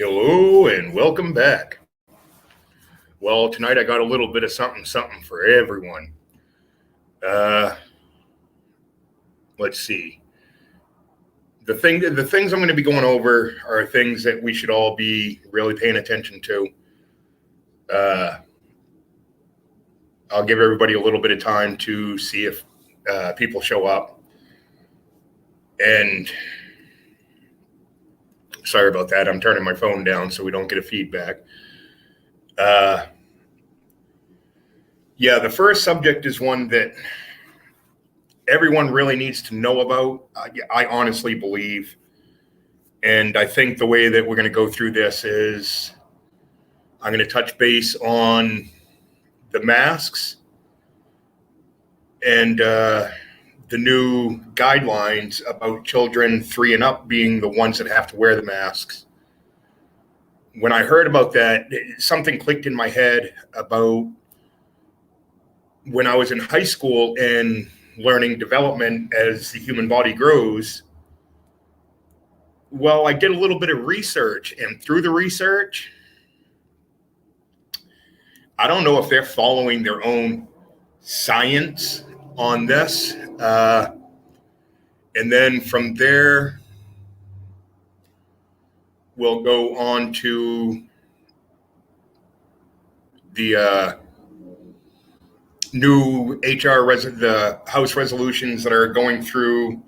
Hello and welcome back. Well, tonight I got a little bit of something for everyone. Let's see. The things I'm going to be going over are things that we should all be really paying attention to. I'll give everybody a little bit of time to see if people show up. And sorry about that. I'm turning my phone down so we don't get a feedback. Yeah, the first subject is one that everyone really needs to know about. I honestly believe. And I think the way that we're going to go through this is I'm going to touch base on the masks and the new guidelines about children 3 and up being the ones that have to wear the masks. When I heard about that, something clicked in my head about when I was in high school and learning development as the human body grows. Well, I did a little bit of research, and through the research, I don't know if they're following their own science on this. And then from there, we'll go on to the new the House resolutions that are going through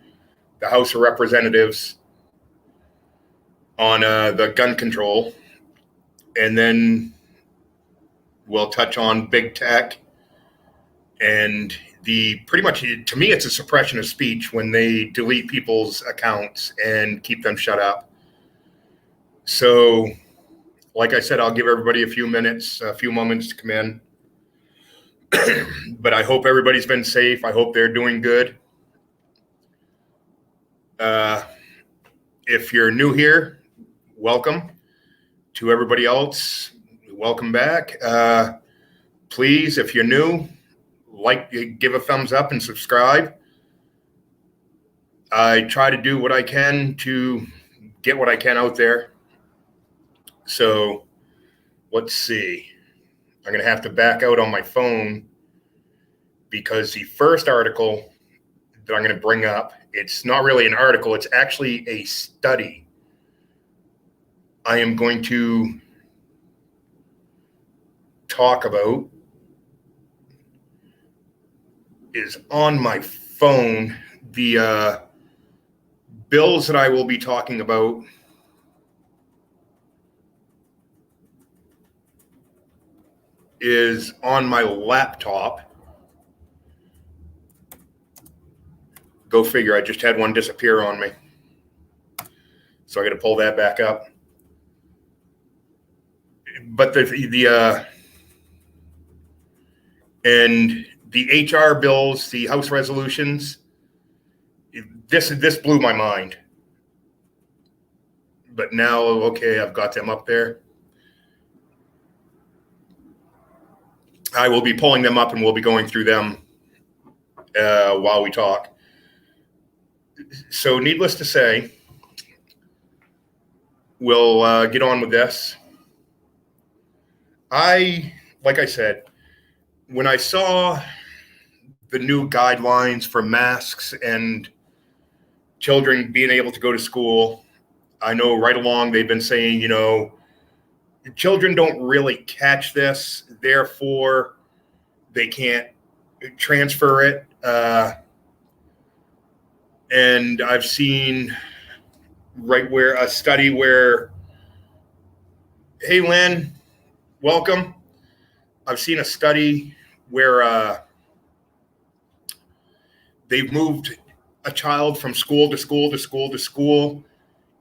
the House of Representatives on the gun control. And then we'll touch on big tech and pretty much, to me, it's a suppression of speech when they delete people's accounts and keep them shut up. So, like I said, I'll give everybody a few moments to come in. But I hope everybody's been safe. I hope they're doing good. If you're new here, welcome. To everybody else, welcome back. Please, if you're new, give a thumbs up and subscribe. I try to do what I can to get what I can out there. So let's see. I'm going to have to back out on my phone because the first article that I'm going to bring up, it's not really an article. It's actually a study. I am going to talk about is on my phone. The bills that I will be talking about is on my laptop. Go figure, I just had one disappear on me. So I got to pull that back up. But and the HR bills, the House resolutions, this blew my mind. But now, okay, I've got them up there. I will be pulling them up and we'll be going through them while we talk. So needless to say, we'll get on with this. Like I said, when I saw the new guidelines for masks and children being able to go to school, I know right along they've been saying, children don't really catch this, therefore they can't transfer it. And I've seen a study where, hey, Lynn, welcome. I've seen a study where they've moved a child from school to school to school to school,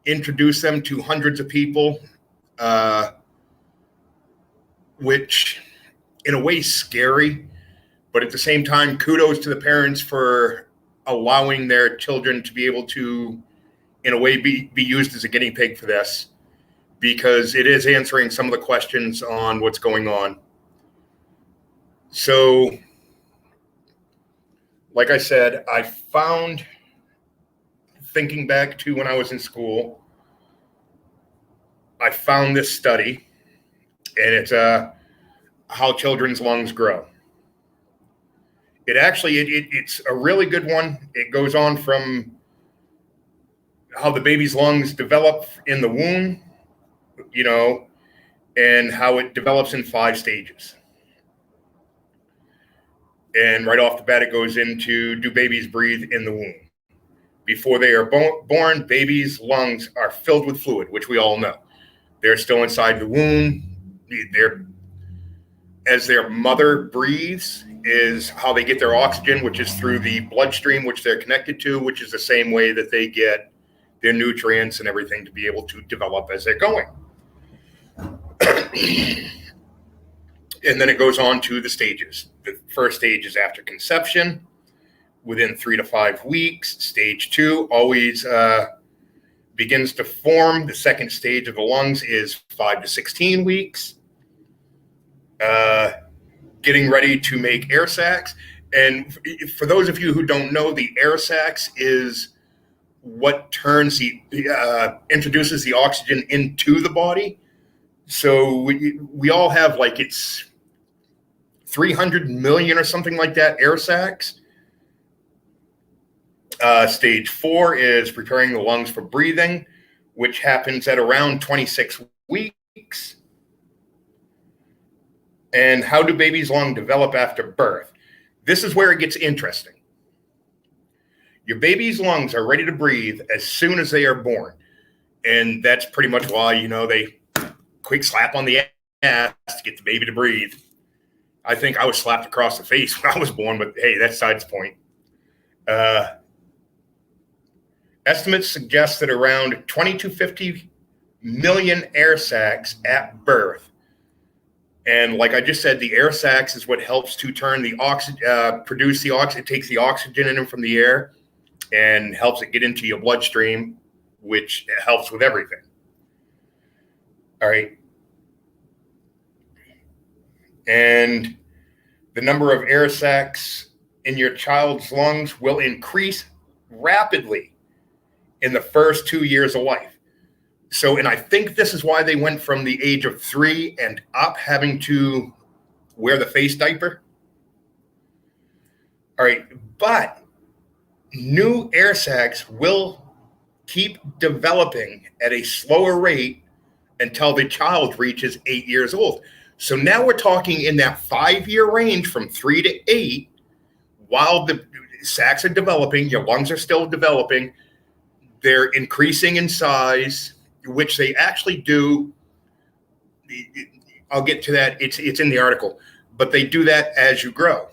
introduced them to hundreds of people, which in a way is scary, but at the same time, kudos to the parents for allowing their children to be able to, in a way, be used as a guinea pig for this, because it is answering some of the questions on what's going on. So, like I said, I found, thinking back to when I was in school, I found this study, and it's how children's lungs grow. It actually, it's a really good one. It goes on from how the baby's lungs develop in the womb, and how it develops in 5 stages. And right off the bat, it goes into, do babies breathe in the womb? Before they are born, babies' lungs are filled with fluid, which we all know. They're still inside the womb. As their mother breathes is how they get their oxygen, which is through the bloodstream, which they're connected to, which is the same way that they get their nutrients and everything to be able to develop as they're going. And then it goes on to the stages. The first stage is after conception, within 3 to 5 weeks. Stage 2 always begins to form. The second stage of the lungs is 5 to 16 weeks. Getting ready to make air sacs. And for those of you who don't know, the air sacs is what turns introduces the oxygen into the body. So we all have, like, it's 300 million or something like that air sacs. Stage 4 is preparing the lungs for breathing, which happens at around 26 weeks. And how do babies' lungs develop after birth? This is where it gets interesting. Your baby's lungs are ready to breathe as soon as they are born. And that's pretty much why, they quick slap on the ass to get the baby to breathe. I think I was slapped across the face when I was born, but hey, that's besides the point. Estimates suggest that around 20 to 50 million air sacs at birth. And like I just said, the air sacs is what helps to turn the oxygen, produce the oxygen. It takes the oxygen in from the air and helps it get into your bloodstream, which helps with everything. All right. And the number of air sacs in your child's lungs will increase rapidly in the first 2 years of life. So, and I think this is why they went from the age of 3 and up having to wear the face diaper. All right, but new air sacs will keep developing at a slower rate until the child reaches 8 years old. So now we're talking in that 5-year range from 3 to 8, while the sacs are developing, your lungs are still developing, they're increasing in size, which they actually do. I'll get to that. It's in the article, but they do that as you grow.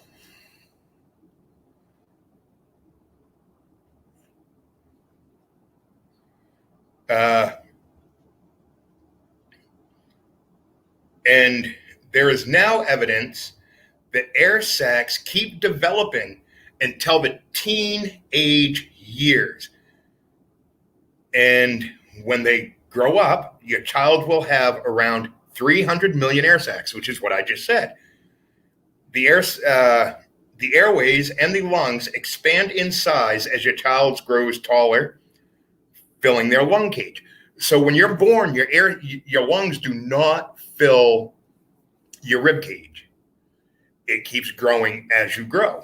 And there is now evidence that air sacs keep developing until the teenage years. And when they grow up, your child will have around 300 million air sacs, which is what I just said. The airways and the lungs expand in size as your child grows taller, filling their lung cage. So when you're born, your lungs do not fill your rib cage. It keeps growing as you grow.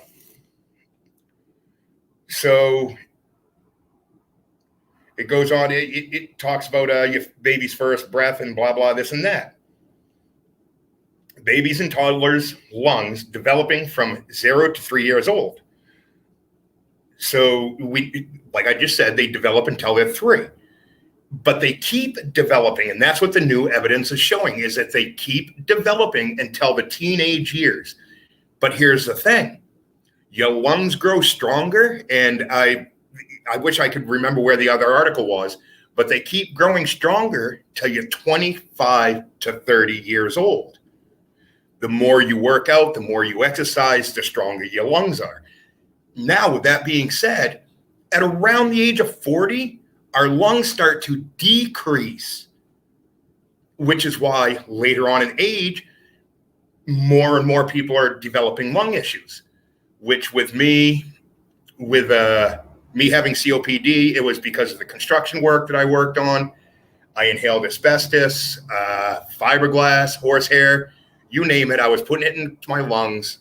So it goes on. It talks about your baby's first breath and blah, blah, this and that. Babies and toddlers' lungs developing from 0 to 3 years old. So like I just said, they develop until they're 3. But they keep developing, and that's what the new evidence is showing, is that they keep developing until the teenage years. But here's the thing. Your lungs grow stronger, and I wish I could remember where the other article was, but they keep growing stronger till you're 25 to 30 years old. The more you work out, the more you exercise, the stronger your lungs are. Now, with that being said, at around the age of 40, our lungs start to decrease, which is why later on in age, more and more people are developing lung issues, which with me having COPD, it was because of the construction work that I worked on. I inhaled asbestos, fiberglass, horsehair, you name it. I was putting it into my lungs,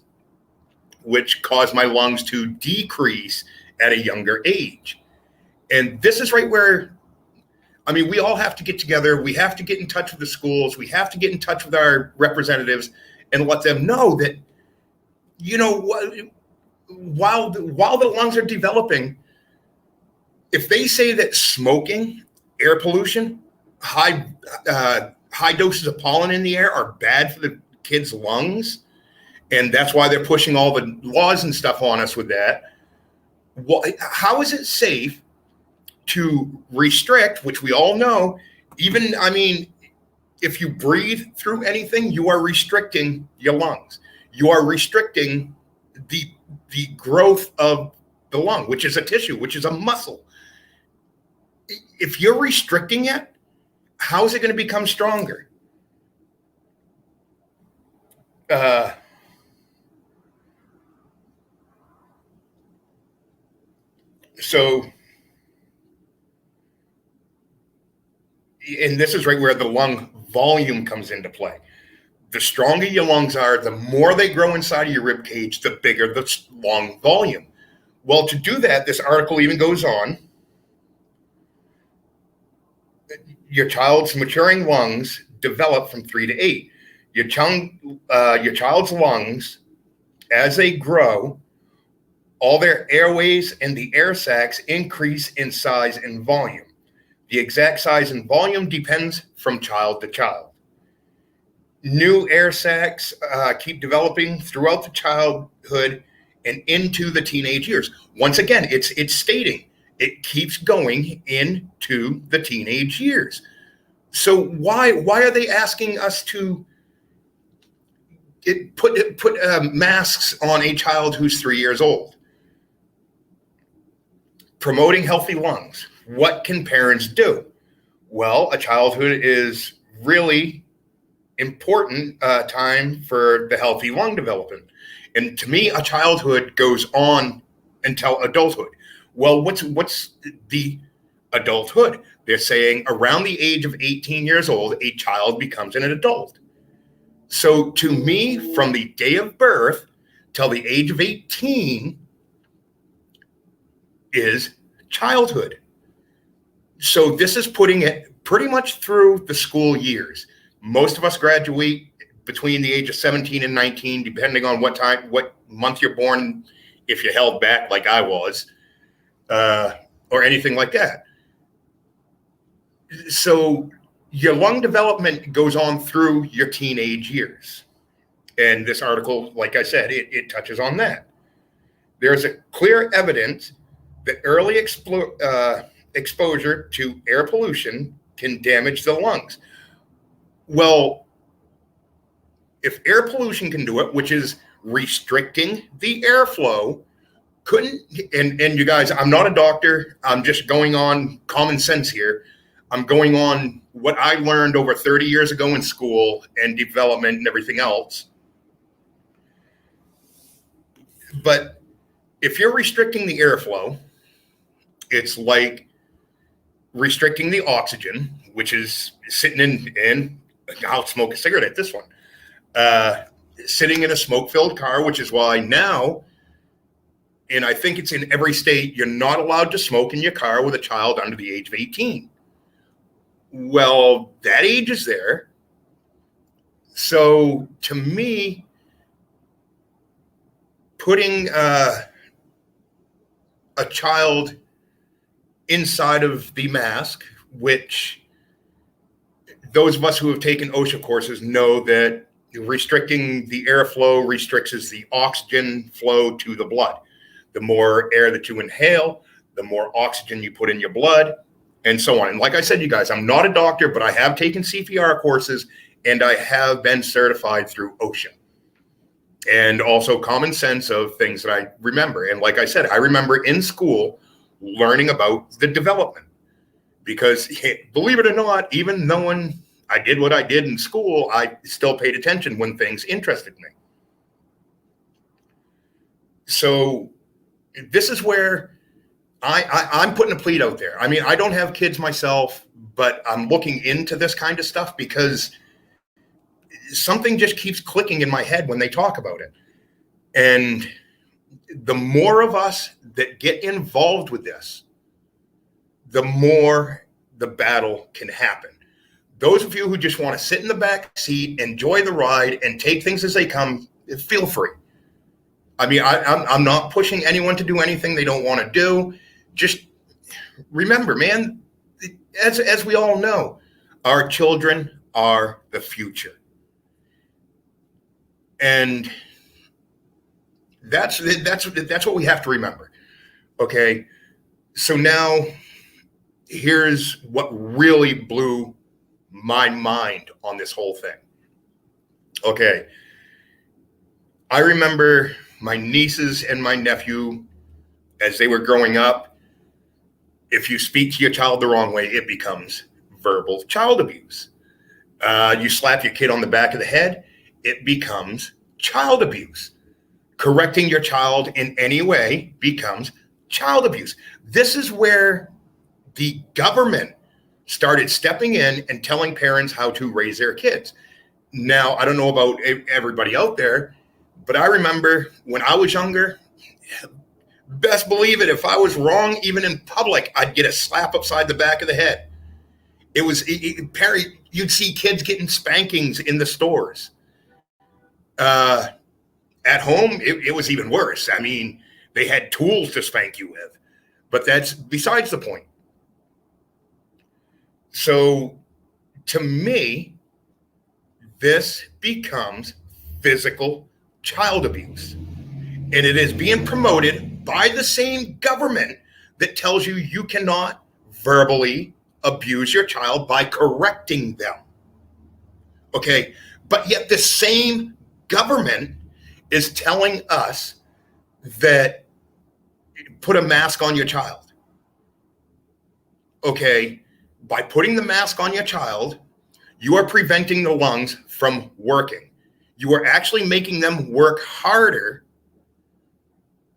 which caused my lungs to decrease at a younger age. And this is right where, I mean, we all have to get together. We have to get in touch with the schools. We have to get in touch with our representatives and let them know that, you know, while the lungs are developing, if they say that smoking, air pollution, high doses of pollen in the air are bad for the kids' lungs, and that's why they're pushing all the laws and stuff on us with that, how is it safe to restrict, which we all know, even, I mean, if you breathe through anything, you are restricting your lungs. You are restricting the growth of the lung, which is a tissue, which is a muscle. If you're restricting it, how is it going to become stronger? So, and this is right where the lung volume comes into play. The stronger your lungs are, the more they grow inside of your rib cage, the bigger the lung volume. Well, to do that, this article even goes on. Your child's maturing lungs develop from 3 to 8. Your child's lungs, as they grow, all their airways and the air sacs increase in size and volume. The exact size and volume depends from child to child. New air sacs keep developing throughout the childhood and into the teenage years. Once again, it's stating it keeps going into the teenage years. So why are they asking us to put masks on a child who's 3 years old? Promoting healthy lungs. What can parents do? Well, a childhood is really important time for the healthy lung development. And to me, a childhood goes on until adulthood. Well, what's the adulthood? They're saying around the age of 18 years old, a child becomes an adult. So to me, from the day of birth till the age of 18 is childhood. So this is putting it pretty much through the school years. Most of us graduate between the age of 17 and 19, depending on what month you're born, if you're held back like I was, or anything like that. So your lung development goes on through your teenage years. And this article, like I said, it touches on that. There's a clear evidence that early exposure to air pollution can damage the lungs. Well, if air pollution can do it, which is restricting the airflow, and you guys, I'm not a doctor. I'm just going on common sense here. I'm going on what I learned over 30 years ago in school and development and everything else. But if you're restricting the airflow, it's like restricting the oxygen, which is sitting in I'll smoke a cigarette at this one, sitting in a smoke-filled car, which is why now, and I think it's in every state, you're not allowed to smoke in your car with a child under the age of 18. Well, that age is there. So to me, putting a child inside of the mask, which those of us who have taken OSHA courses know that restricting the airflow restricts the oxygen flow to the blood. The more air that you inhale, the more oxygen you put in your blood, and so on. And like I said, you guys, I'm not a doctor, but I have taken CPR courses and I have been certified through OSHA. And also common sense of things that I remember. And like I said, I remember in school learning about the development. Because believe it or not, even knowing I did what I did in school, I still paid attention when things interested me. So this is where I'm putting a plea out there. I mean, I don't have kids myself, but I'm looking into this kind of stuff because something just keeps clicking in my head when they talk about it. And the more of us that get involved with this, the more the battle can happen. Those of you who just want to sit in the back seat, enjoy the ride, and take things as they come, feel free. I mean, I'm not pushing anyone to do anything they don't want to do. Just remember, man, as we all know, our children are the future. And that's what we have to remember. Okay. So now here's what really blew my mind on this whole thing. Okay. I remember my nieces and my nephew as they were growing up. If you speak to your child the wrong way, it becomes verbal child abuse. You slap your kid on the back of the head, it becomes child abuse. Correcting your child in any way becomes child abuse. This is where the government started stepping in and telling parents how to raise their kids. Now, I don't know about everybody out there, but I remember when I was younger, best believe it, if I was wrong, even in public, I'd get a slap upside the back of the head. It was, Perry, you'd see kids getting spankings in the stores. At home, it was even worse. I mean, they had tools to spank you with, but that's besides the point. So to me, this becomes physical child abuse. And it is being promoted by the same government that tells you you cannot verbally abuse your child by correcting them. Okay, but yet the same government is telling us that put a mask on your child. Okay, by putting the mask on your child, you are preventing the lungs from working. You are actually making them work harder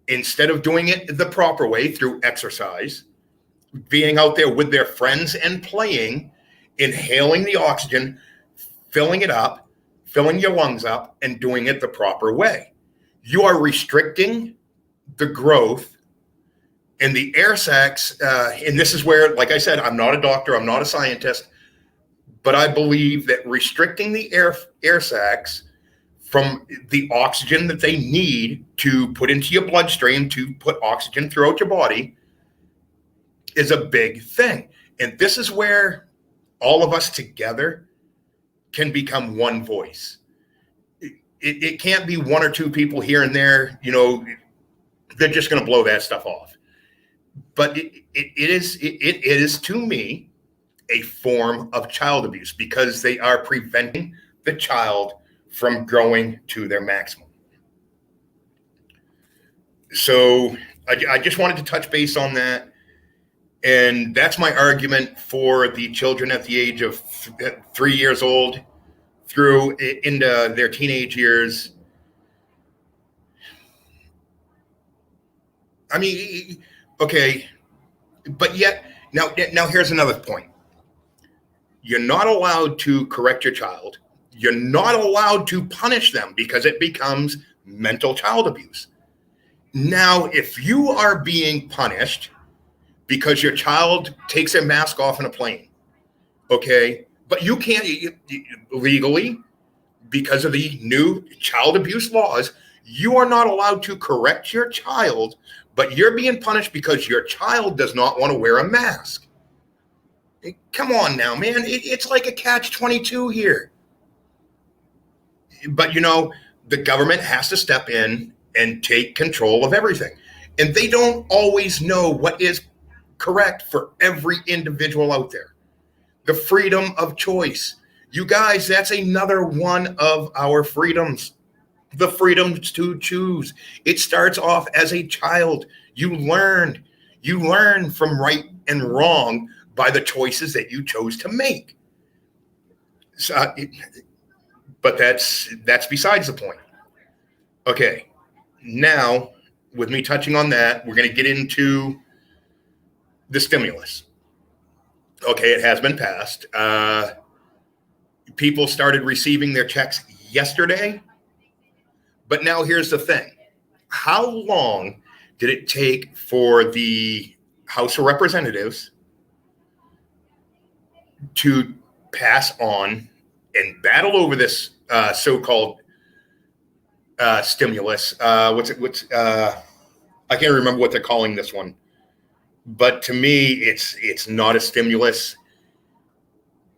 instead of doing it the proper way through exercise, being out there with their friends and playing, inhaling the oxygen, filling it up, filling your lungs up, and doing it the proper way. You are restricting the growth in the air sacs. And this is where, like I said, I'm not a doctor, I'm not a scientist, but I believe that restricting the air sacs from the oxygen that they need to put into your bloodstream to put oxygen throughout your body is a big thing. And this is where all of us together can become one voice. It can't be one or two people here and there, you know, they're just going to blow that stuff off. But it is to me a form of child abuse because they are preventing the child from growing to their maximum. So I just wanted to touch base on that. And that's my argument for the children at the age of 3 years old through into their teenage years. I mean, okay, but yet now here's another point. You're not allowed to correct your child. You're not allowed to punish them because it becomes mental child abuse. Now, if you are being punished because your child takes their mask off in a plane, okay, but you can't legally, because of the new child abuse laws, you are not allowed to correct your child, but you're being punished because your child does not want to wear a mask. Come on now, man. It's like a catch-22 here. But, you know, the government has to step in and take control of everything. And they don't always know what is correct for every individual out there. The freedom of choice. You guys, that's another one of our freedoms. The freedom to choose. It starts off as a child. You learn from right and wrong by the choices that you chose to make. So, but that's besides the point. Okay, now with me touching on that, we're going to get into the stimulus. Okay, it has been passed. People started receiving their checks yesterday. But now here's the thing. How long did it take for the House of Representatives to pass on and battle over this so-called stimulus? I can't remember what they're calling this one. But to me, it's not a stimulus.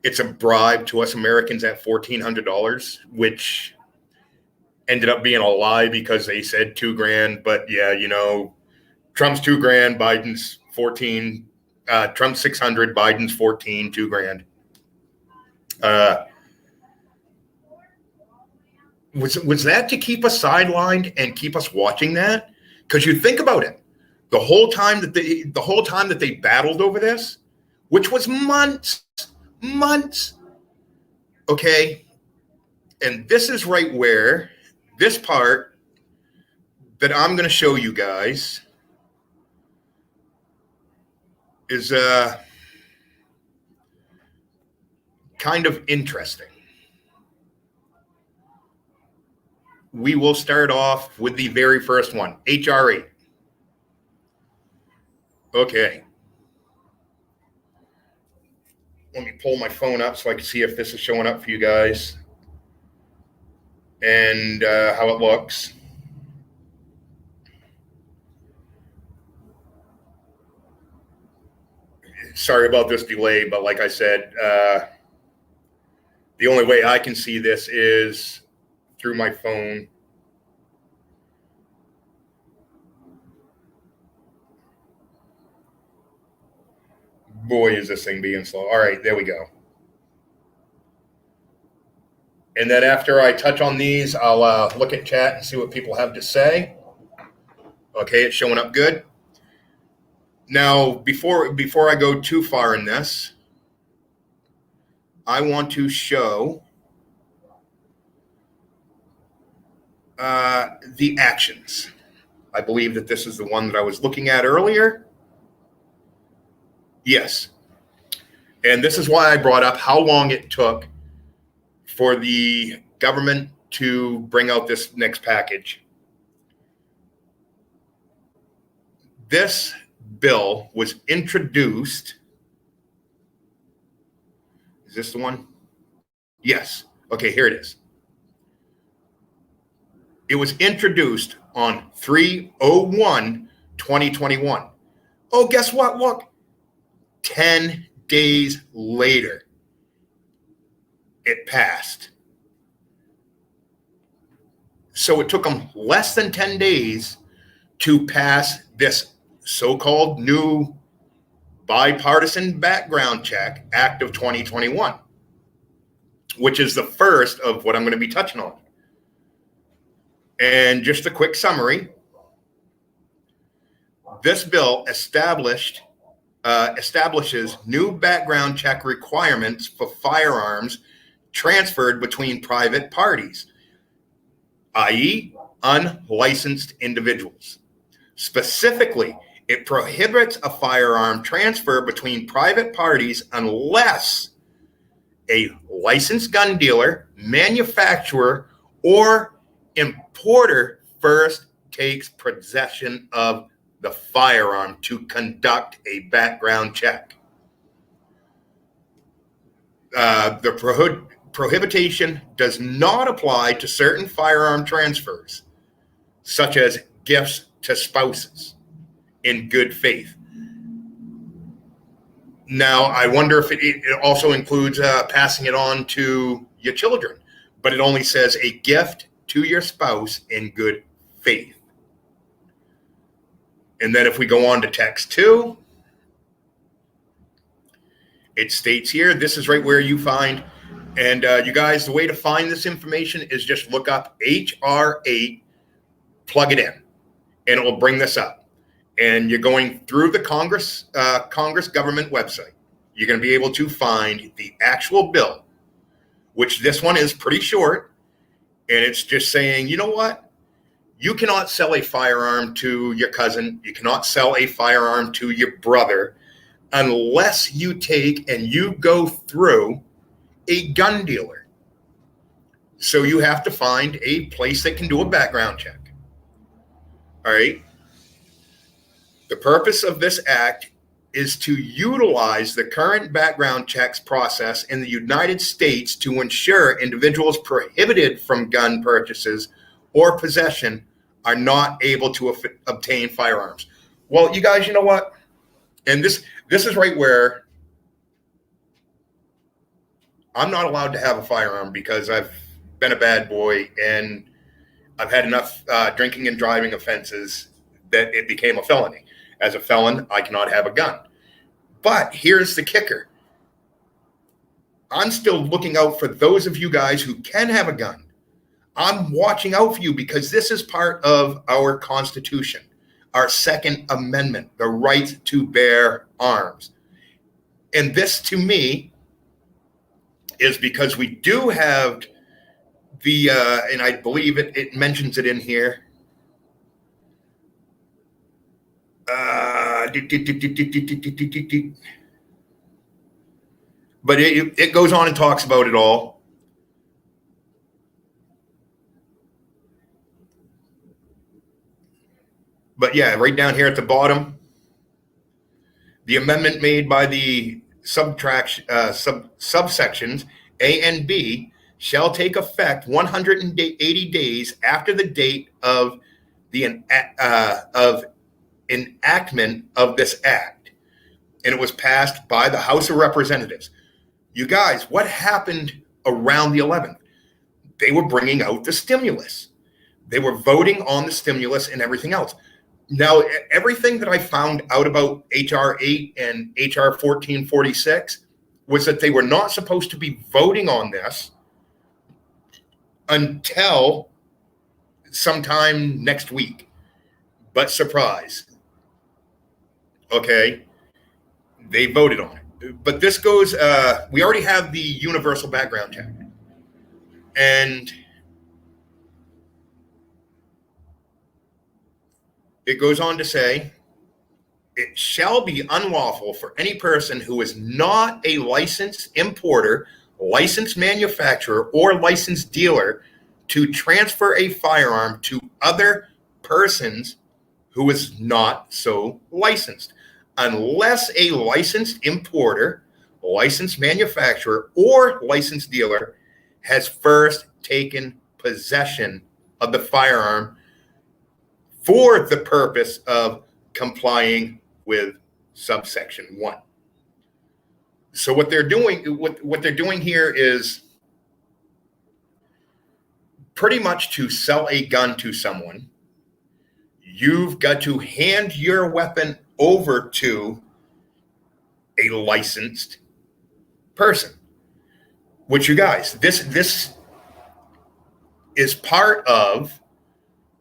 It's a bribe to us Americans at $1,400, which ended up being a lie because they said $2,000. But yeah, Trump's $2,000, Biden's 14. Trump's 600, Biden's 14, $2,000. Was that to keep us sidelined and keep us watching that? Because you think about it, the whole time that they battled over this, which was months. Okay, and this is right where this part that I'm going to show you guys is kind of interesting. We will start off with the very first one, HR 8. Okay. Let me pull my phone up so I can see if this is showing up for you guys and how it looks. Sorry about this delay, but like I said, the only way I can see this is through my phone. Boy, is this thing being slow. All right, there we go. And then after I touch on these, I'll look at chat and see what people have to say. Okay, it's showing up good. Now, before I go too far in this, I want to show the actions. I believe that this is the one that I was looking at earlier. Yes. And this is why I brought up how long it took for the government to bring out this next package. This bill was introduced. Is this the one? Yes. Okay, here it is. It was introduced on 3/01/2021. Oh, guess what? Look. 10 days later, it passed. So it took them less than 10 days to pass this so-called new bipartisan background check act of 2021, which is the first of what I'm going to be touching on. And just a quick summary, this bill establishes new background check requirements for firearms transferred between private parties, i.e., unlicensed individuals. Specifically, it prohibits a firearm transfer between private parties unless a licensed gun dealer, manufacturer, or importer first takes possession of the firearm to conduct a background check. The prohibition does not apply to certain firearm transfers, such as gifts to spouses in good faith. Now, I wonder if it also includes passing it on to your children, but it only says a gift to your spouse in good faith. And then if we go on to text 2, it states here, this is right where you find, and you guys, the way to find this information is just look up HR 8, plug it in, and it will bring this up. And you're going through the Congress government website. You're going to be able to find the actual bill, which this one is pretty short. And it's just saying, you know what? You cannot sell a firearm to your cousin. You cannot sell a firearm to your brother. unless you take and you go through a gun dealer. So you have to find a place that can do a background check. All right. The purpose of this act is to utilize the current background checks process in the United States to ensure individuals prohibited from gun purchases or possession are not able to obtain firearms. Well, you guys, you know what? And this is right where I'm not allowed to have a firearm because I've been a bad boy and I've had enough drinking and driving offenses that it became a felony. As a felon, I cannot have a gun. But here's the kicker. I'm still looking out for those of you guys who can have a gun. I'm watching out for you because this is part of our Constitution, our Second Amendment, the right to bear arms. And this, to me, is because we do have the, and I believe it mentions it in here, but it goes on and talks about it all. But yeah, right down here at the bottom, the amendment made by the subsections A and B shall take effect 180 days after the date of the enactment of this act, and it was passed by the House of Representatives. You guys, what happened around the 11th? They were bringing out the stimulus. They were voting on the stimulus and everything else. Now, everything that I found out about HR 8 and HR 1446 was that they were not supposed to be voting on this until sometime next week. But surprise. Okay, they voted on it. But this goes, we already have the universal background check. And it goes on to say, it shall be unlawful for any person who is not a licensed importer, licensed manufacturer, or licensed dealer to transfer a firearm to other persons who is not so licensed, unless a licensed importer, licensed manufacturer, or licensed dealer has first taken possession of the firearm for the purpose of complying with subsection 1. So what they're doing here is pretty much to sell a gun to someone, you've got to hand your weapon over to a licensed person. Which, you guys, this is part of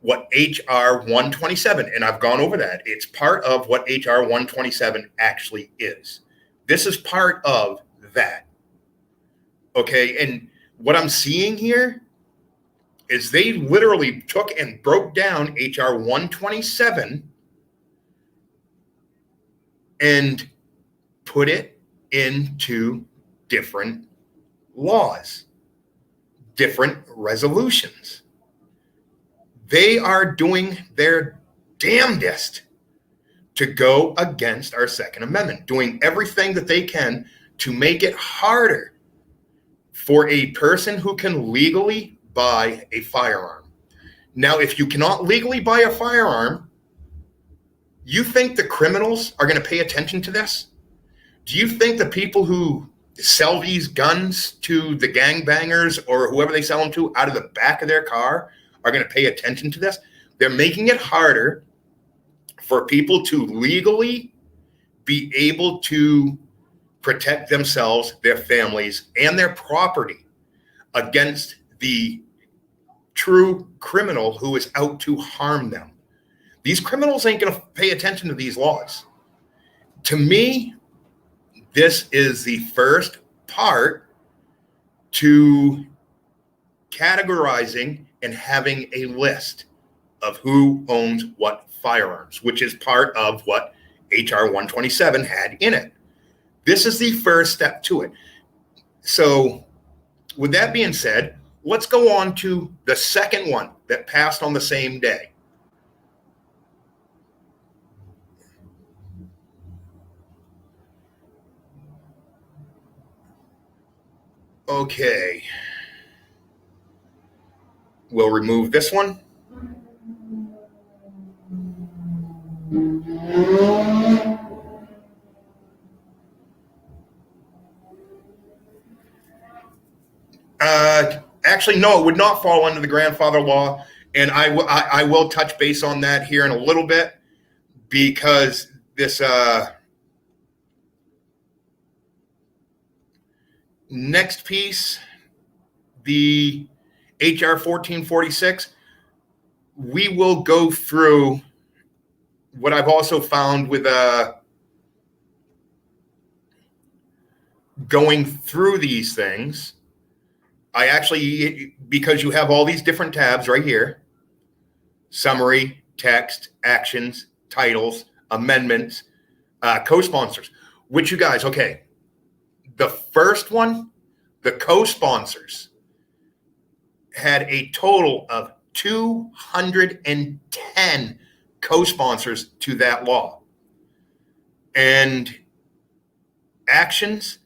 what HR 127, and I've gone over that. It's part of what HR 127 actually is. This is part of that. Okay, and what I'm seeing here is they literally took and broke down HR 127 and put it into different laws, different resolutions. They are doing their damnedest to go against our Second Amendment, doing everything that they can to make it harder for a person who can legally buy a firearm. Now, if you cannot legally buy a firearm, you think the criminals are going to pay attention to this? Do you think the people who sell these guns to the gangbangers or whoever they sell them to out of the back of their car are going to pay attention to this? They're making it harder for people to legally be able to protect themselves, their families, and their property against the true criminal who is out to harm them. These criminals ain't going to pay attention to these laws. To me, this is the first part to categorizing and having a list of who owns what firearms, which is part of what HR 127 had in it. This is the first step to it. So with that being said, let's go on to the second one that passed on the same day. Okay. We'll remove this one. Actually, no, it would not fall under the grandfather law. And I will touch base on that here in a little bit, because this next piece, the HR 1446, we will go through what I've also found with going through these things. I actually, because you have all these different tabs right here: summary, text, actions, titles, amendments, co-sponsors, which you guys, okay, the first one, the co-sponsors, had a total of 210 co-sponsors to that law. And actions,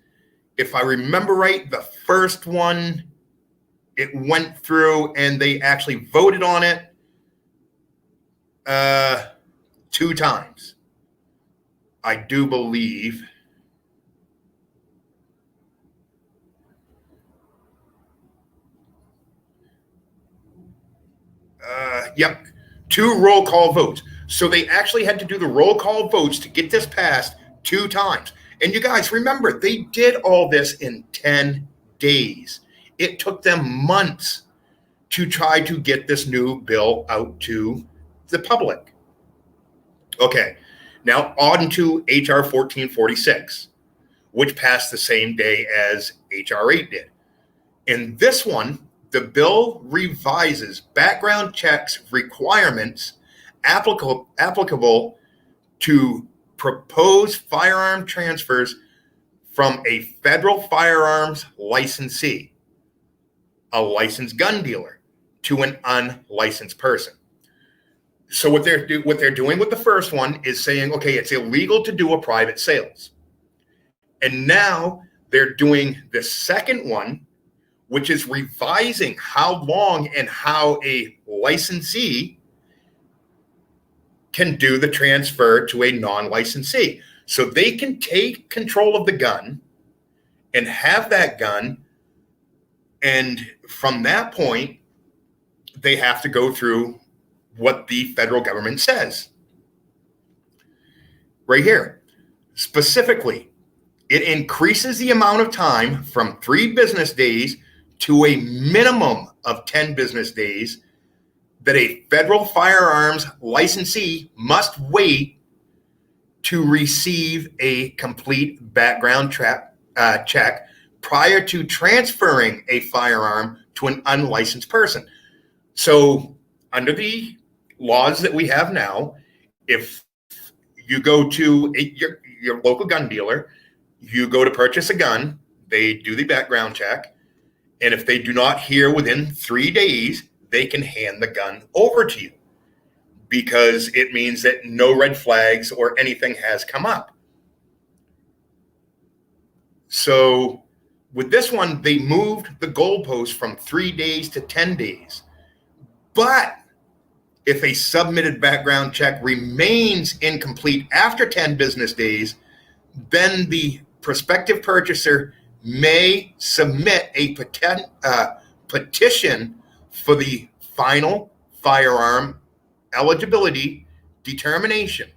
if I remember right, the first one, it went through and they actually voted on it 2 times, I do believe. Yep, 2 roll call votes. So they actually had to do the roll call votes to get this passed 2 times. And you guys remember, they did all this in 10 days. It took them months to try to get this new bill out to the public. Okay, now on to HR 1446, which passed the same day as HR 8 did. In this one, the bill revises background checks requirements applicable to proposed firearm transfers from a federal firearms licensee, a licensed gun dealer, to an unlicensed person. So what they're doing with the first one is saying, okay, it's illegal to do a private sales. And now they're doing the second one, which is revising how long and how a licensee can do the transfer to a non-licensee. So they can take control of the gun and have that gun. And from that point, they have to go through what the federal government says. Right here, specifically, it increases the amount of time from 3 business days to a minimum of 10 business days that a federal firearms licensee must wait to receive a complete background check prior to transferring a firearm to an unlicensed person. So under the laws that we have now, if you go to your local gun dealer, you go to purchase a gun, they do the background check, and if they do not hear within 3 days, they can hand the gun over to you, because it means that no red flags or anything has come up. So with this one, they moved the goalpost from 3 days to 10 days. But if a submitted background check remains incomplete after 10 business days, then the prospective purchaser may submit a petition for the final firearm eligibility determination.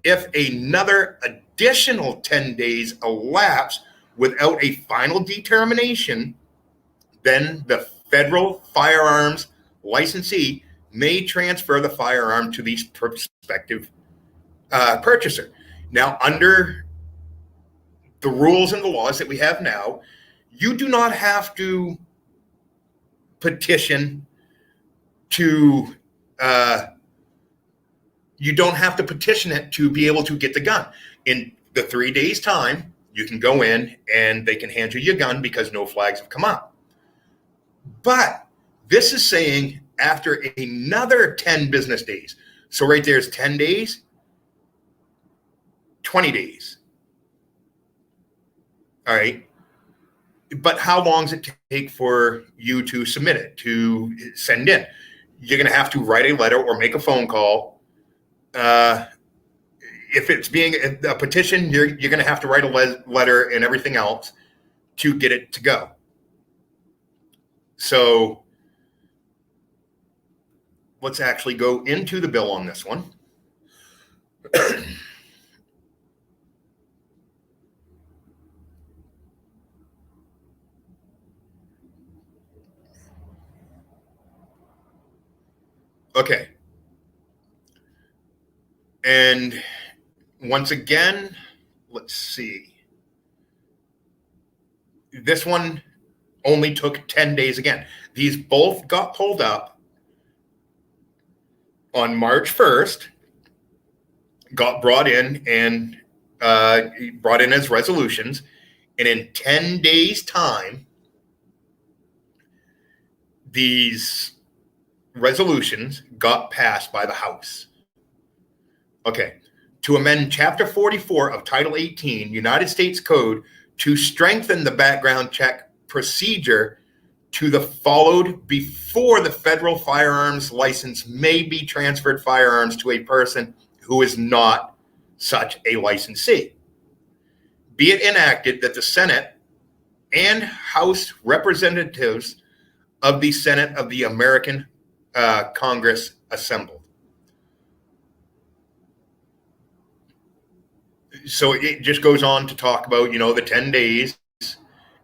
If another additional 10 days elapse without a final determination, then the federal firearms licensee may transfer the firearm to the prospective purchaser. Now, under the rules and the laws that we have now, you do not have to petition to you don't have to petition it to be able to get the gun. In the 3 days time, you can go in and they can hand you your gun because no flags have come up. But this is saying after another 10 business days. So right there's 10 days, 20 days. All right. But how long does it take for you to submit it, to send in? You're going to have to write a letter or make a phone call. If it's being a petition, you're going to have to write a letter and everything else to get it to go. So let's actually go into the bill on this one. Okay. And once again, let's see. This one only took 10 days again. These both got pulled up on March 1st, got brought in and brought in as resolutions. And in 10 days' time, these resolutions got passed by the House. Okay. To amend Chapter 44 of Title 18, United States Code, to strengthen the background check procedure to the followed before the federal firearms license may be transferred firearms to a person who is not such a licensee. Be it enacted that the Senate and House representatives of the Senate of the American Congress assembled. So it just goes on to talk about, the 10 days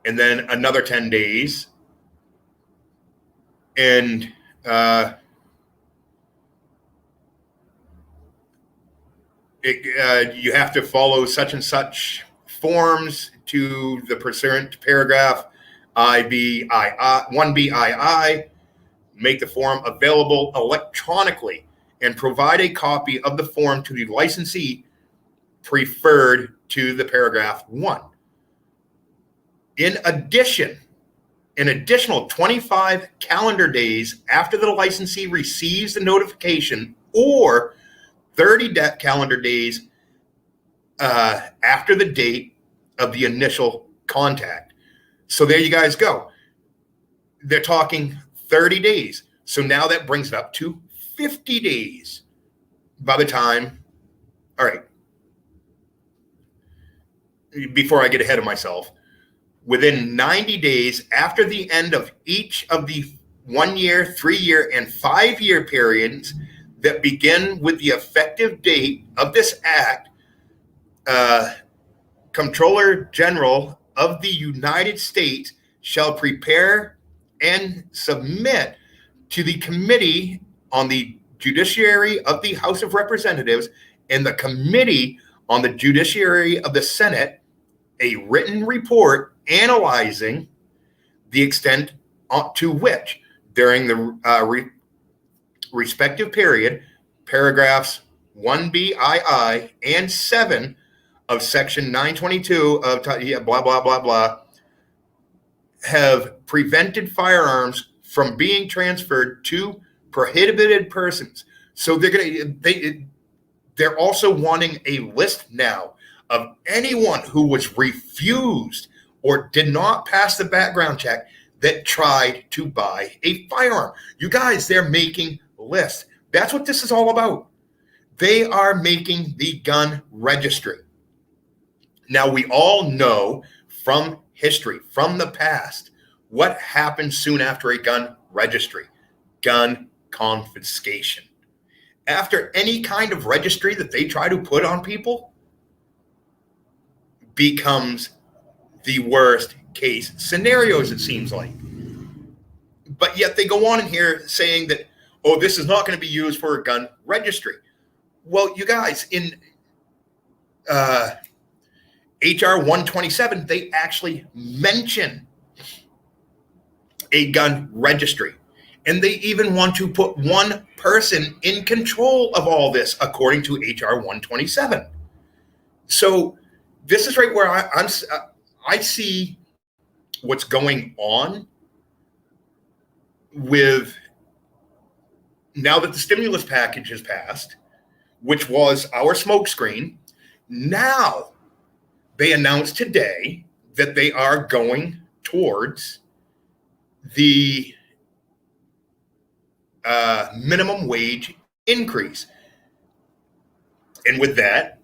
and then another 10 days. And you have to follow such and such forms to the pursuant paragraph IBII, 1BII, make the form available electronically and provide a copy of the form to the licensee preferred to the paragraph 1. In addition, an additional 25 calendar days after the licensee receives the notification or 30 calendar days after the date of the initial contact. So there you guys go. They're talking 30 days. So now that brings it up to 50 days by the time, all right, before I get ahead of myself, within 90 days after the end of each of the 1 year, 3 year, and 5 year periods that begin with the effective date of this act, Comptroller General of the United States shall prepare and submit to the Committee on the Judiciary of the House of Representatives and the Committee on the Judiciary of the Senate a written report analyzing the extent to which, during the respective period, paragraphs 1BII and 7 of Section 922 of blah, blah, blah, blah, have prevented firearms from being transferred to prohibited persons. So they're also wanting a list now of anyone who was refused or did not pass the background check that tried to buy a firearm. You guys, they're making lists. That's what this is all about. They are making the gun registry. Now, we all know from history, from the past, what happens soon after a gun registry: gun confiscation. After any kind of registry that they try to put on people becomes the worst case scenarios, it seems like. But yet they go on in here saying that, oh, this is not going to be used for a gun registry. Well, you guys, in HR 127, they actually mention a gun registry. And they even want to put one person in control of all this, according to HR 127. So this is right where I see what's going on with, now that the stimulus package has passed, which was our smokescreen. Now they announced today that they are going towards the minimum wage increase. And with that,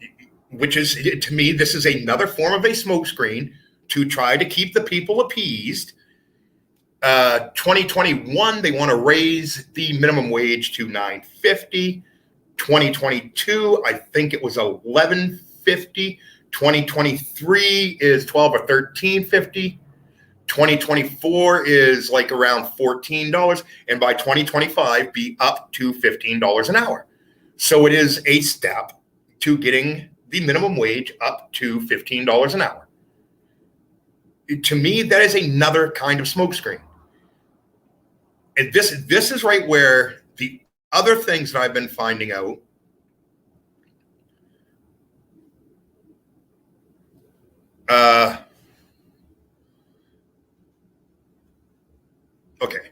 which is, to me, this is another form of a smokescreen to try to keep the people appeased. 2021, they want to raise the minimum wage to $9.50. 2022, I think it was $11.50. 2023 is $12 or $13.50. 2024 is like around $14, and by 2025 be up to $15 an hour. So it is a step to getting the minimum wage up to $15 an hour. To me, that is another kind of smokescreen. And this is right where the other things that I've been finding out. Okay.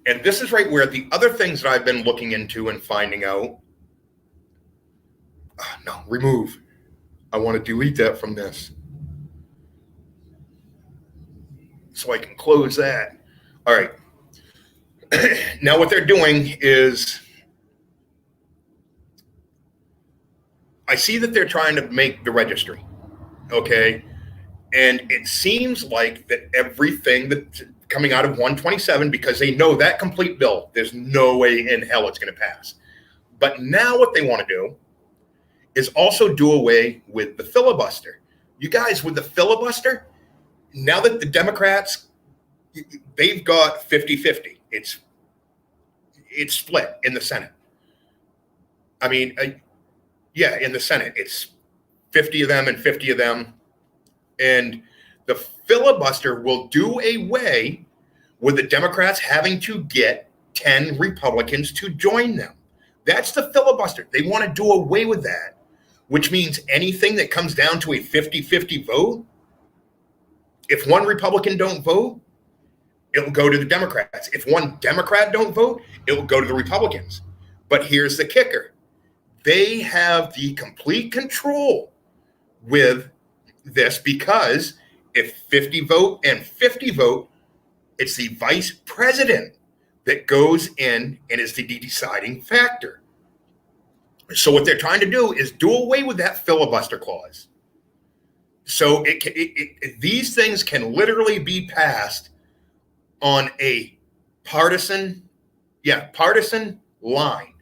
And this is right where the other things that I've been looking into and finding out. No, remove. I want to delete that from this, so I can close that. All right. Now what they're doing is, I see that they're trying to make the registry. Okay. And it seems like that everything that's coming out of 127, because they know that complete bill, there's no way in hell it's going to pass. But now what they want to do is also do away with the filibuster. You guys, with the filibuster, now that the Democrats, they've got 50-50. It's split in the Senate. I mean, yeah, in the Senate, it's 50 of them and 50 of them. And the filibuster will do away with the Democrats having to get 10 Republicans to join them. That's the filibuster. They want to do away with that, which means anything that comes down to a 50-50 vote, if one Republican don't vote, it'll go to the Democrats. If one Democrat don't vote, it will go to the Republicans. But here's the kicker. They have the complete control with this, because if 50 vote and 50 vote, it's the vice president that goes in and is the deciding factor. So what they're trying to do is do away with that filibuster clause. So these things can literally be passed on a partisan line,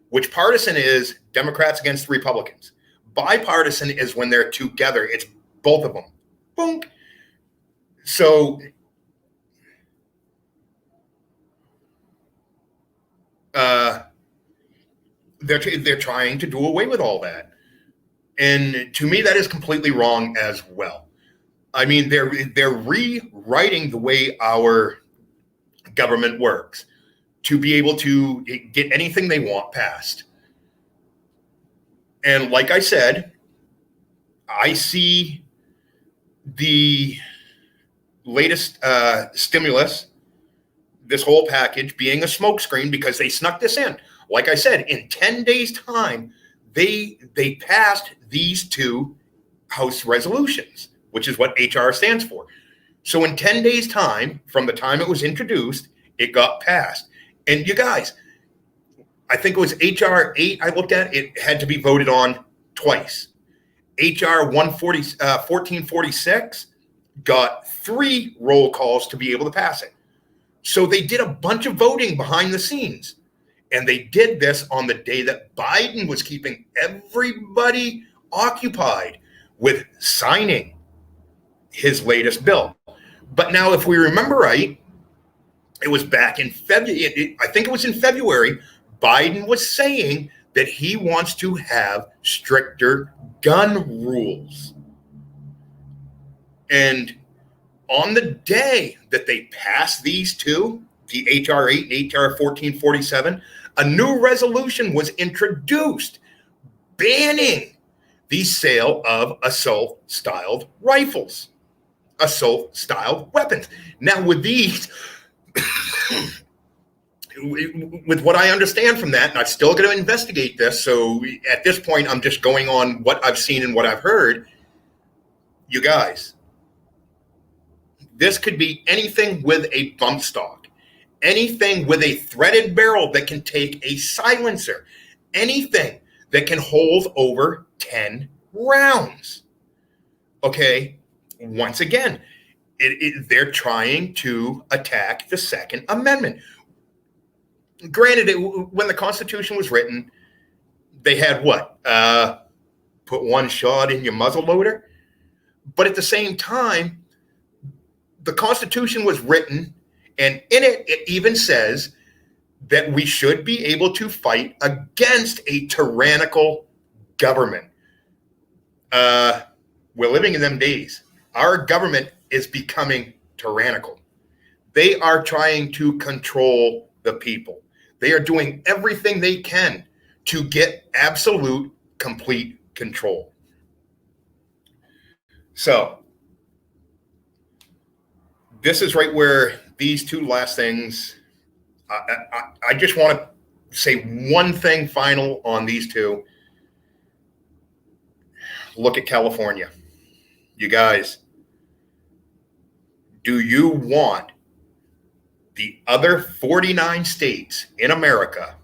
which partisan is Democrats against Republicans. Bipartisan is when they're together. It's both of them. Boom. So they're trying to do away with all that. And to me, that is completely wrong as well. I mean, they're rewriting the way our government works to be able to get anything they want passed. And like I said, I see the latest stimulus, this whole package, being a smokescreen because they snuck this in. Like I said, in 10 days' time, they passed these two House resolutions, which is what HR stands for. So in 10 days' time, from the time it was introduced, it got passed. And you guys, I think it was HR 8 I looked at, it had to be voted on twice. HR 1446 got 3 roll calls to be able to pass it. So they did a bunch of voting behind the scenes. And they did this on the day that Biden was keeping everybody occupied with signing his latest bill. But now, if we remember right, it was back in February. I think it was in February. Biden was saying that he wants to have stricter gun rules. And on the day that they passed these two, the HR 8 and HR 1447, a new resolution was introduced banning the sale of assault-styled rifles, assault-styled weapons. Now, with these, with what I understand from that, and I'm still going to investigate this, so at this point, I'm just going on what I've seen and what I've heard. You guys, this could be anything with a bump stock, anything with a threaded barrel that can take a silencer, anything that can hold over 10 rounds. Okay, once again, they're trying to attack the Second Amendment. Granted, when the Constitution was written, they had what? Put one shot in your muzzle loader. But at the same time, the Constitution was written, and in it, it even says that we should be able to fight against a tyrannical government. We're living in them days. Our government is becoming tyrannical. They are trying to control the people. They are doing everything they can to get absolute, complete control. So, this is right where these two last things, I just want to say one thing final on these two. Look at California. You guys, do you want the other 49 states in America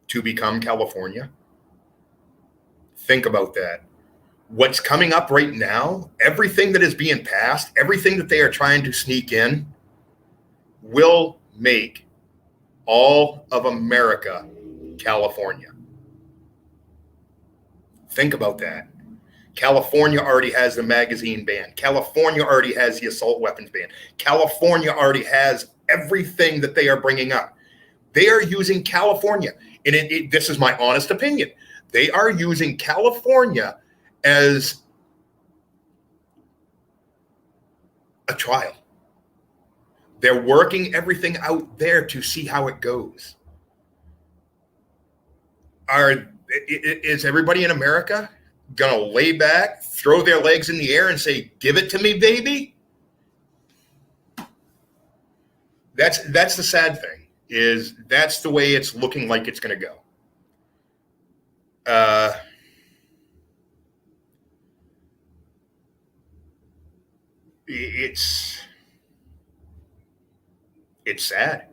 to become California? Think about that. What's coming up right now, everything that is being passed, everything that they are trying to sneak in, will make all of America California. Think about that. California already has the magazine ban. California already has the assault weapons ban. California already has everything that they are bringing up. They are using California, and this is my honest opinion. They are using California as a trial. They're working everything out there to see how it goes. Is everybody in America going to lay back, throw their legs in the air and say, "Give it to me, baby"? That's the sad thing, is that's the way it's looking like it's going to go. It's sad.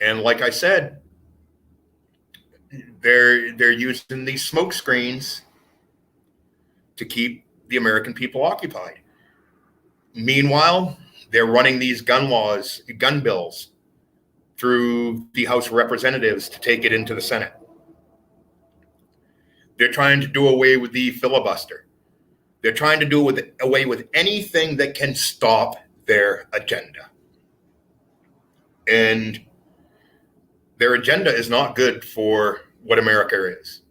And like I said, they're using these smoke screens to keep the American people occupied. Meanwhile, they're running these gun bills through the House of Representatives to take it into the Senate. They're trying to do away with the filibuster. They're trying to do away with anything that can stop their agenda. And their agenda is not good for what America is.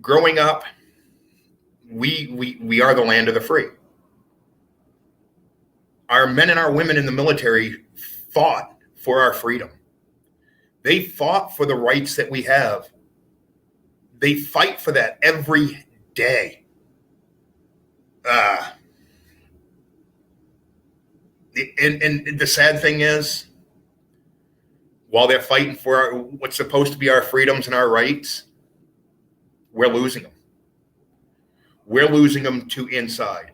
Growing up, we are the land of the free. Our men and our women in the military fought for our freedom. They fought for the rights that we have. They fight for that every day. And the sad thing is, while they're fighting for what's supposed to be our freedoms and our rights, we're losing them. We're losing them to inside.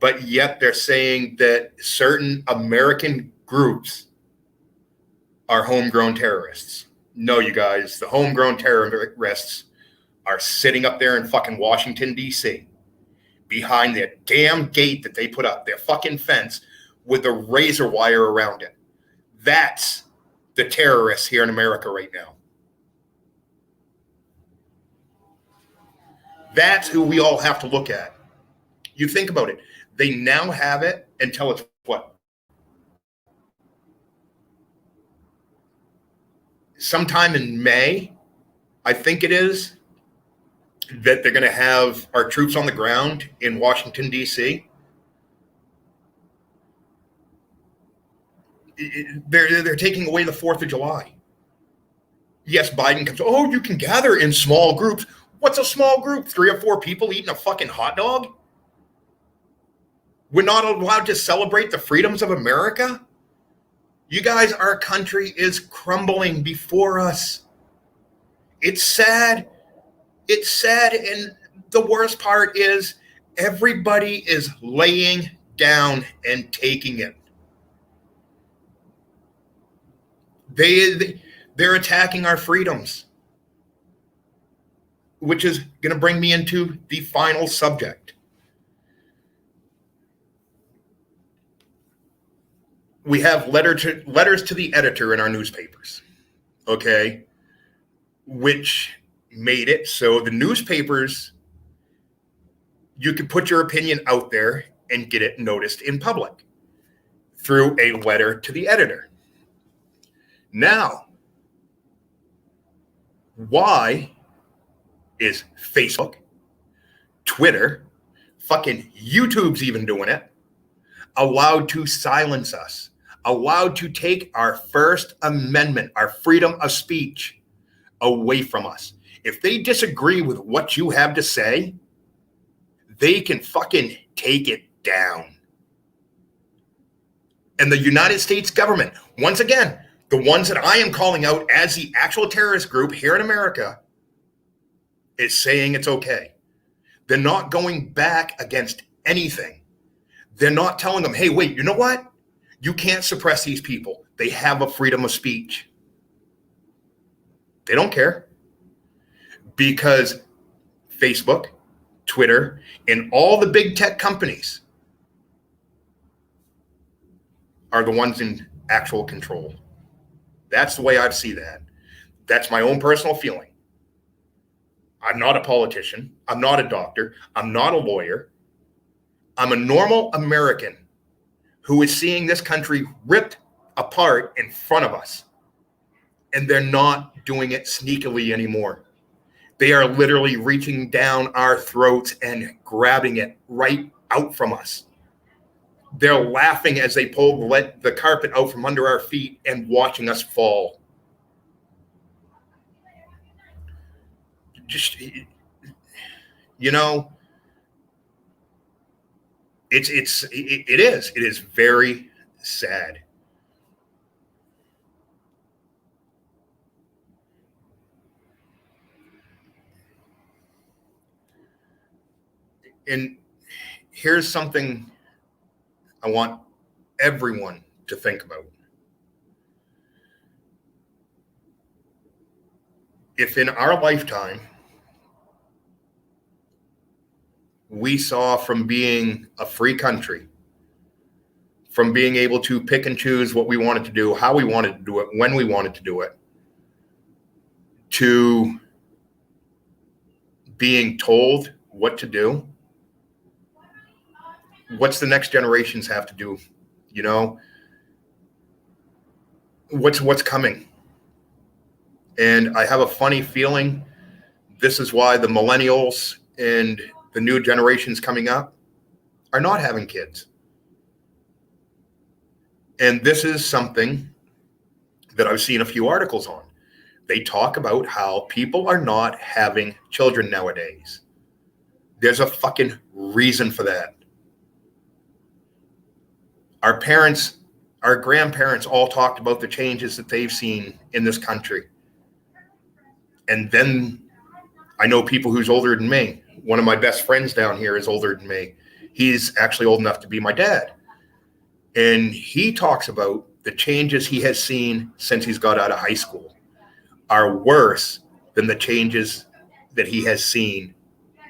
But yet they're saying that certain American groups are homegrown terrorists. No, you guys, the homegrown terrorists are sitting up there in fucking Washington, D.C., behind their damn gate that they put up, their fucking fence with the razor wire around it. That's the terrorists here in America right now. That's who we all have to look at. You think about it. They now have it until it's what? Sometime in May, I think it is, that they're going to have our troops on the ground in Washington, D.C. They're taking away the 4th of July. Yes, Biden comes, oh, you can gather in small groups. What's a small group? 3 or 4 people eating a fucking hot dog? We're not allowed to celebrate the freedoms of America? You guys, our country is crumbling before us. It's sad. It's sad. And the worst part is everybody is laying down and taking it. They're attacking our freedoms, which is going to bring me into the final subject. We have letters to the editor in our newspapers, okay, which made it so the newspapers, you could put your opinion out there and get it noticed in public through a letter to the editor. Now, why is Facebook, Twitter, fucking YouTube's even doing it, allowed to silence us, allowed to take our First Amendment, our freedom of speech, away from us? If they disagree with what you have to say, they can fucking take it down. And the United States government, once again, the ones that I am calling out as the actual terrorist group here in America, is saying it's okay. They're not going back against anything. They're not telling them, hey, wait, you know what? You can't suppress these people. They have a freedom of speech. They don't care. Because Facebook, Twitter, and all the big tech companies are the ones in actual control. That's the way I see that. That's my own personal feeling. I'm not a politician. I'm not a doctor. I'm not a lawyer. I'm a normal American who is seeing this country ripped apart in front of us. And they're not doing it sneakily anymore. They are literally reaching down our throats and grabbing it right out from us. They're laughing as they pull the carpet out from under our feet and watching us fall. Just, you know, it is very sad. And here's something I want everyone to think about. If in our lifetime we saw from being a free country, from being able to pick and choose what we wanted to do, how we wanted to do it, when we wanted to do it, to being told what to do, what's the next generations have to do? You know, what's coming? And I have a funny feeling this is why the millennials and the new generations coming up are not having kids. And this is something that I've seen a few articles on. They talk about how people are not having children nowadays. There's a fucking reason for that. Our parents, our grandparents all talked about the changes that they've seen in this country. And then I know people who's older than me. One of my best friends down here is older than me. He's actually old enough to be my dad. And he talks about the changes he has seen since he's got out of high school are worse than the changes that he has seen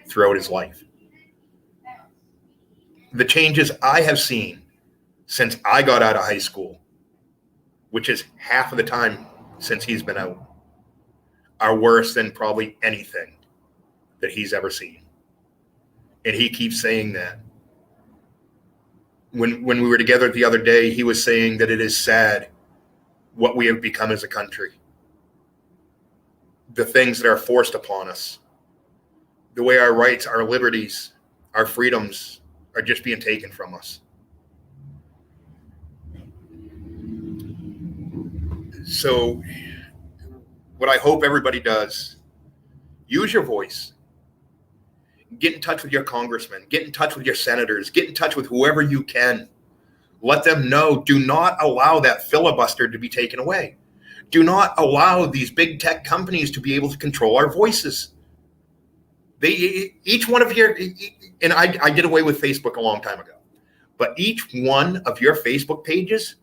throughout his life. The changes I have seen since I got out of high school, which is half of the time since he's been out, are worse than probably anything that he's ever seen. And he keeps saying that. When we were together the other day, he was saying that it is sad what we have become as a country. The things that are forced upon us. The way our rights, our liberties, our freedoms are just being taken from us. So what I hope everybody does, use your voice, Get in touch with your congressman. Get in touch with your senators. Get in touch with whoever you can. Let them know. Do not allow that filibuster to be taken away. Do not allow these big tech companies to be able to control our voices. Each one of your, and I did away with Facebook a long time ago, but each one of your Facebook pages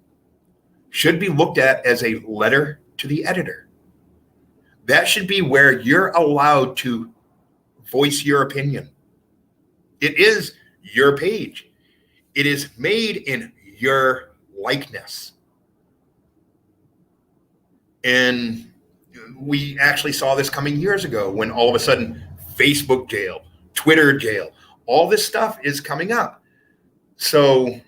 should be looked at as a letter to the editor. That should be where you're allowed to voice your opinion. It is your page. It is made in your likeness. And we actually saw this coming years ago when all of a sudden Facebook jail, Twitter jail, all this stuff is coming up. So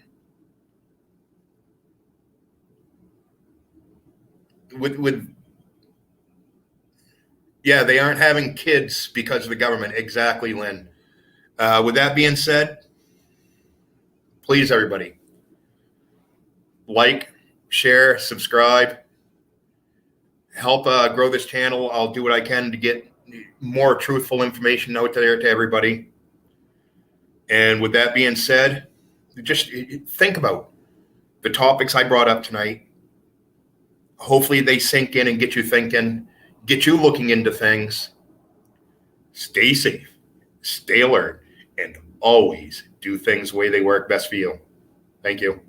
yeah, they aren't having kids because of the government. Exactly, Lynn. With that being said, please, everybody, like, share, subscribe, help grow this channel. I'll do what I can to get more truthful information out there to everybody. And with that being said, just think about the topics I brought up tonight. Hopefully they sink in and get you thinking, get you looking into things. Stay safe, stay alert, and always do things the way they work best for you. Thank you.